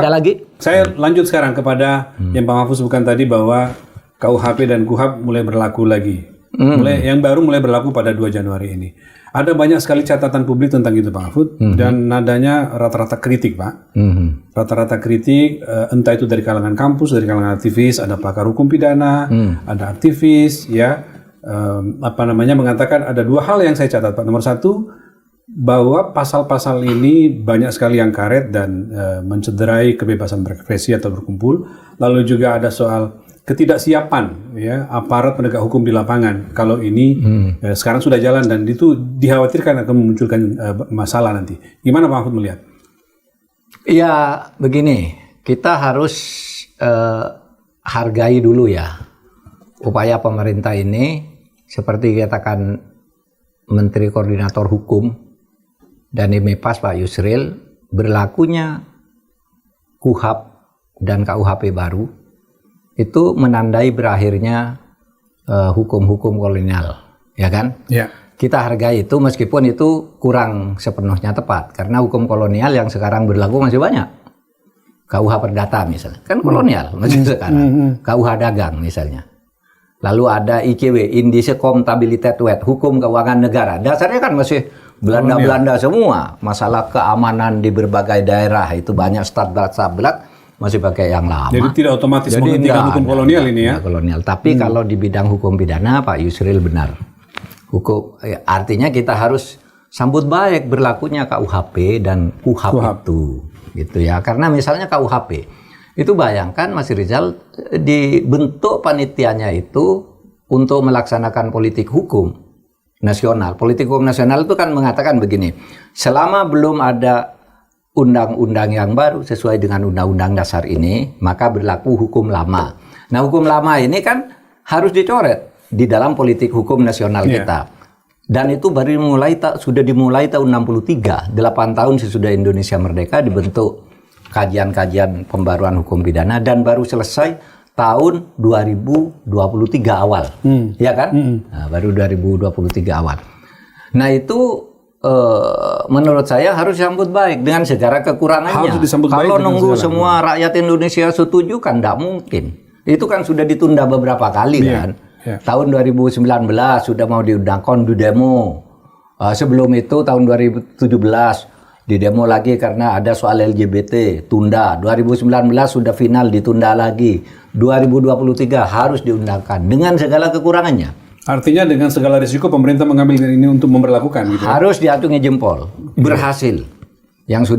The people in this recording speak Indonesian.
Ada lagi? Saya lanjut sekarang kepada yang Pak Mahfud sebutkan tadi bahwa KUHP dan KUHAP mulai berlaku lagi. Yang baru mulai berlaku pada 2 Januari ini. Ada banyak sekali catatan publik tentang itu Pak Mahfud dan nadanya rata-rata kritik Pak. Rata-rata kritik entah itu dari kalangan kampus, dari kalangan aktivis, ada pakar hukum pidana, ada aktivis ya mengatakan ada 2 hal yang saya catat Pak. Nomor 1 bahwa pasal-pasal ini banyak sekali yang karet dan mencederai kebebasan berekspresi atau berkumpul. Lalu juga ada soal ketidaksiapan ya aparat penegak hukum di lapangan kalau ini sekarang sudah jalan dan itu dikhawatirkan akan memunculkan masalah nanti. Gimana Pak Mahfud melihat? Ya begini, kita harus hargai dulu ya upaya pemerintah ini seperti dikatakan Menteri Koordinator Hukum dan IMEPAS Pak Yusril, berlakunya KUHAP dan KUHP baru itu menandai berakhirnya hukum-hukum kolonial, ya kan? Ya. Kita hargai itu meskipun itu kurang sepenuhnya tepat karena hukum kolonial yang sekarang berlaku masih banyak. KUH Perdata misalnya, kan kolonial masih sekarang. KUH Dagang misalnya. Lalu ada ICW, Indische Contabiliteit Wet, hukum keuangan negara. Dasarnya kan masih Belanda-Belanda semua. Masalah keamanan di berbagai daerah itu banyak stadblat masih pakai yang lama. Jadi tidak otomatis menghentikan hukum kolonial ini ya? Kolonial. Tapi kalau di bidang hukum pidana Pak Yusril benar. Artinya kita harus sambut baik berlakunya KUHP dan KUHAP itu. Gitu ya. Karena misalnya KUHP, itu bayangkan Mas Rizal dibentuk panitianya itu untuk melaksanakan politik hukum nasional. Politik hukum nasional itu kan mengatakan begini, selama belum ada undang-undang yang baru sesuai dengan undang-undang dasar ini, maka berlaku hukum lama. Nah, hukum lama ini kan harus dicoret di dalam politik hukum nasional kita. Dan itu sudah dimulai tahun 63, 8 tahun sesudah Indonesia merdeka dibentuk kajian-kajian pembaruan hukum pidana dan baru selesai tahun 2023 awal. Ya kan? Nah, baru 2023 awal. Nah, itu menurut saya harus disambut baik dengan segala kekurangannya. Kalau nunggu semua rakyat Indonesia setuju kan tidak mungkin. Itu kan sudah ditunda beberapa kali kan. Tahun 2019 sudah mau diundangkan di demo. Sebelum itu tahun 2017 di demo lagi karena ada soal LGBT, tunda. 2019 sudah final, ditunda lagi. 2023 harus diundangkan dengan segala kekurangannya. Artinya dengan segala risiko pemerintah mengambil ini untuk memberlakukan gitu. Harus diacungi jempol. Berhasil. Yang sudah